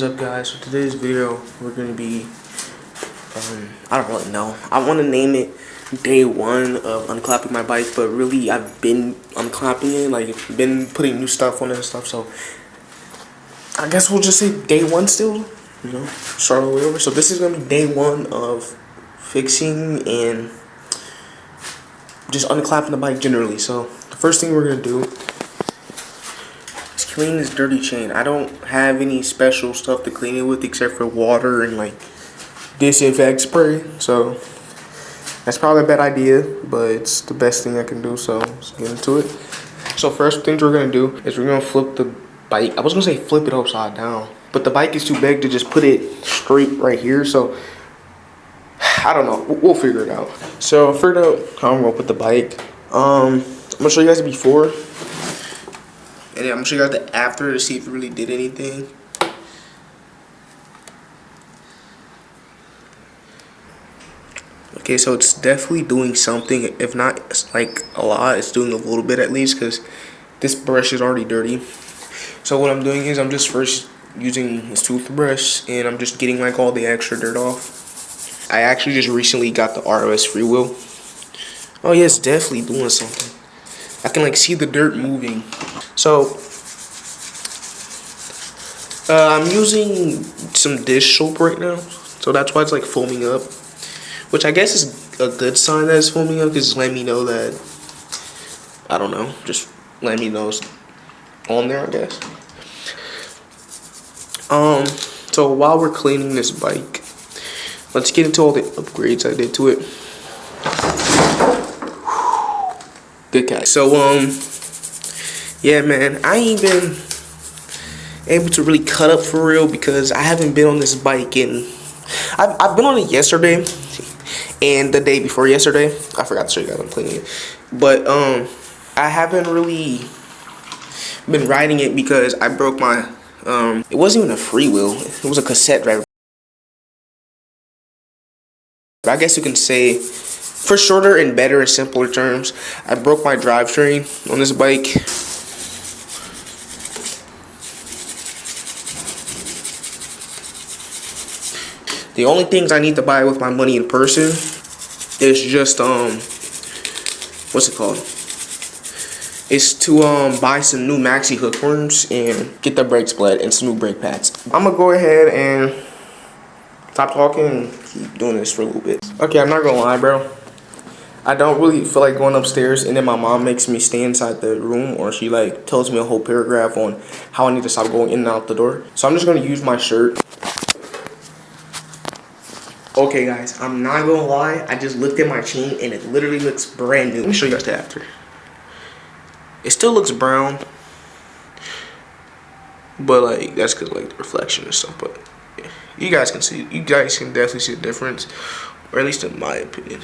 What's up, guys? For today's video, we're gonna be I don't really know. I want to name it day one of unclapping my bike, but really I've been unclapping it, like been putting new stuff on it and stuff. So I guess we'll just say day one still, start all the way over. So this is gonna be day one of fixing and just unclapping the bike generally. So the first thing we're gonna do is clean this dirty chain. I don't have any special stuff to clean it with except for water and like disinfect spray. So that's probably a bad idea, but it's the best thing I can do. So let's get into it. So first things we're gonna do is we're gonna flip the bike. I was gonna say flip it upside down, but the bike is too big to just put it straight right here. So I don't know. We'll figure it out. So I figured out how I'm gonna put the bike. I'm gonna show you guys the before, and then I'm gonna show you guys the after to see if it really did anything. Okay, so it's definitely doing something. If not like a lot, it's doing a little bit at least, because this brush is already dirty. So what I'm doing is I'm just first using this toothbrush, and I'm just getting like all the extra dirt off. I actually just recently got the ROS free wheel. Oh yeah, it's definitely doing something. I can like see the dirt moving. So I'm using some dish soap right now, so that's why it's like foaming up, which I guess is a good sign that it's foaming up, because it's letting me know that, I don't know, just letting me know it's on there, I guess. So while we're cleaning this bike, let's get into all the upgrades I did to it. Good cat. So yeah, man, I ain't been able to really cut up for real because I haven't been on this bike in. I've been on it yesterday and the day before yesterday. I forgot to show you guys I'm cleaning it, but I haven't really been riding it because I broke my it wasn't even a freewheel, it was a cassette driver. I guess you can say, for shorter and better and simpler terms, I broke my drivetrain on this bike. The only things I need to buy with my money in person is just what's it called? Is to buy some new maxi hook worms and get the brake split and some new brake pads. I'm gonna go ahead and stop talking and keep doing this for a little bit. Okay, I'm not gonna lie, bro. I don't really feel like going upstairs, and then my mom makes me stay inside the room, or she like tells me a whole paragraph on how I need to stop going in and out the door. So I'm just gonna use my shirt. Okay guys, I'm not gonna lie, I just looked at my chain and it literally looks brand new. Let me show you guys the after. It still looks brown, but like that's because like the reflection and stuff. But yeah, you guys can definitely see the difference, or at least in my opinion.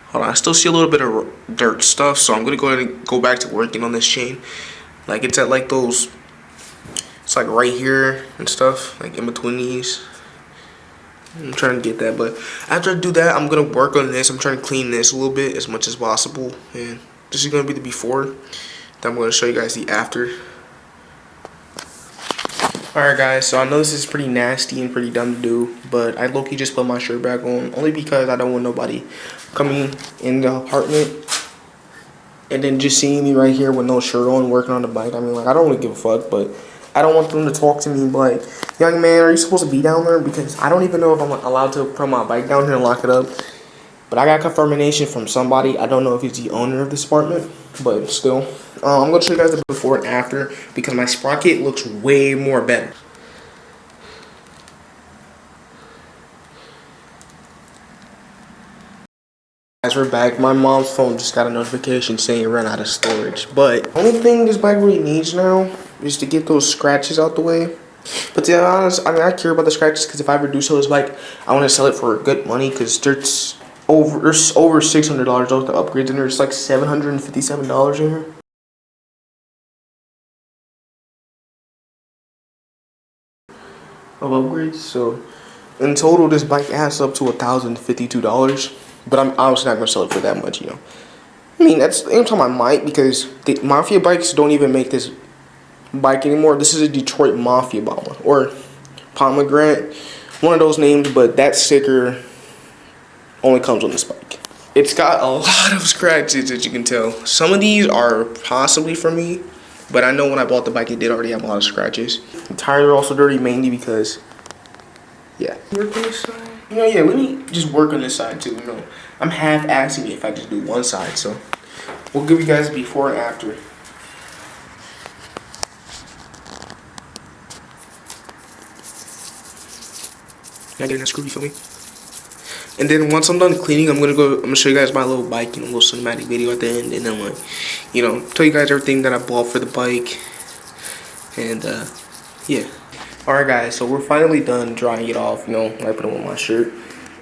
Hold on, I still see a little bit of dirt stuff, so I'm gonna go ahead and go back to working on this chain. Like it's at like those, it's like right here and stuff, like in between these. I'm trying to get that, but after I do that, I'm gonna work on this. I'm trying to clean this a little bit as much as possible, and this is gonna be the before. Then I'm gonna show you guys the after. Alright guys, so I know this is pretty nasty and pretty dumb to do, but I low-key just put my shirt back on only because I don't want nobody coming in the apartment and then just seeing me right here with no shirt on working on the bike. I mean, like, I don't really give a fuck, but I don't want them to talk to me and be like, young man, are you supposed to be down there? Because I don't even know if I'm allowed to put my bike down here and lock it up. But I got confirmation from somebody. I don't know if he's the owner of this apartment, but still. I'm going to show you guys the before and after because my sprocket looks way more better. Guys, we're back. My mom's phone just got a notification saying it ran out of storage. But the only thing this bike really needs now is to get those scratches out the way. But to be honest, I mean, I care about the scratches because if I ever do sell this bike, I want to sell it for good money because there's over $600 worth of upgrades in there. It's like $757 in here. Of upgrades. So in total, this bike adds up to $1,052. But I'm obviously not gonna sell it for that much, I mean, that's anytime I might, because the Mafia bikes don't even make this bike anymore. This is a Detroit Mafia Bomma, or Pomegranate, one of those names, but that sticker only comes on this bike. It's got a lot of scratches, as you can tell. Some of these are possibly for me, but I know when I bought the bike, it did already have a lot of scratches. The tires are also dirty, mainly because, yeah. Work on this side? You know, yeah, let me just work on this side too, you know. I'm half-assing it if I just do one side, so we'll give you guys before and after. Can I get in that screw, you feel me? And then once I'm done cleaning, I'm gonna show you guys my little bike, you know, a little cinematic video at the end, and then like, you know, tell you guys everything that I bought for the bike. And yeah. Alright guys, so we're finally done drying it off, you know, I put it on my shirt.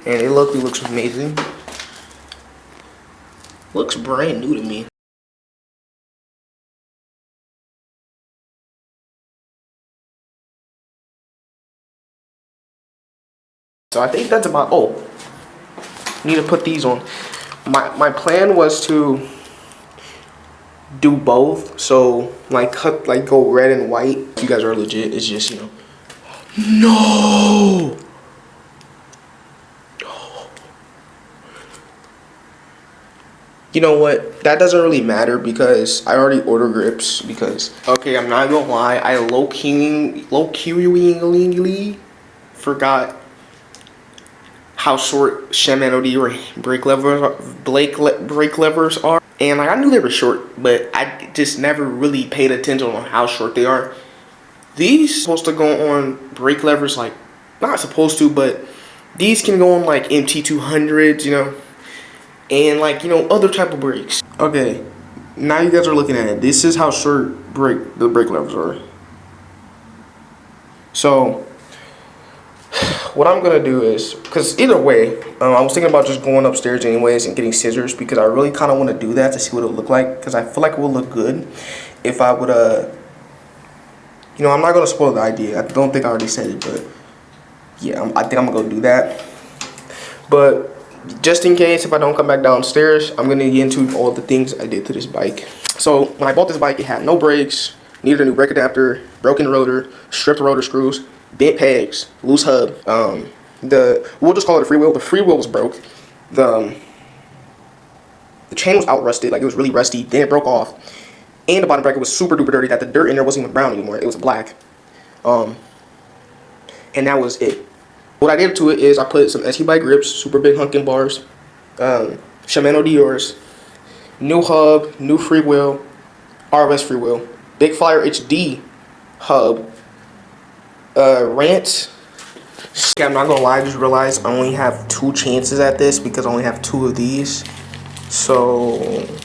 And it looks amazing. Looks brand new to me. So I think that's about, oh, need to put these on. My plan was to do both, so like go red and white. You guys are legit, it's just, you know. No! You know what? That doesn't really matter because I already ordered grips because, okay, I'm not gonna lie, I low-key forgot how short Shimano or brake levers are. And like, I knew they were short, but I just never really paid attention on how short they are. These supposed to go on brake levers, like, not supposed to, but these can go on like MT200s, you know, and like, you know, other type of brakes. Okay, now you guys are looking at it. This is how short the brake levers are. So what I'm gonna do is, because either way, I was thinking about just going upstairs anyways and getting scissors, because I really kind of want to do that to see what it would look like, because I feel like it would look good if I would you know, I'm not gonna spoil the idea. I don't think I already said it, but yeah, I think I'm gonna go do that. But just in case if I don't come back downstairs, I'm gonna get into all the things I did to this bike. So when I bought this bike, it had no brakes, needed a new brake adapter, broken rotor, stripped rotor screws, bent pegs, loose hub. We'll just call it a freewheel. The freewheel was broke. The chain was out rusted, like it was really rusty. Then it broke off, and the bottom bracket was super duper dirty. That the dirt in there wasn't even brown anymore. It was black. And that was it. What I did to it is I put some SE bike grips, super big hunking bars, Shimano Dior's, new hub, new freewheel, RS freewheel, Big Flyer HD hub, Rants. Okay, I'm not gonna lie, I just realized I only have 2 chances at this because I only have 2 of these. So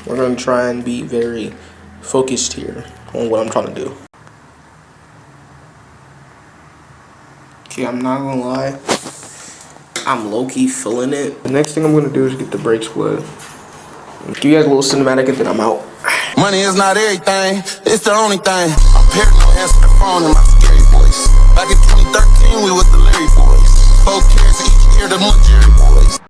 we're gonna try and be very focused here on what I'm trying to do. Okay, I'm not gonna lie, I'm low-key feeling it. The next thing I'm gonna do is get the brake split. Give you guys a little cinematic and then I'm out. Money is not everything, it's the only thing. I'm paranoid, answer the phone in my scary voice. Back in 2013, we was the Larry boys. 4 kids each year, the Jerry boys.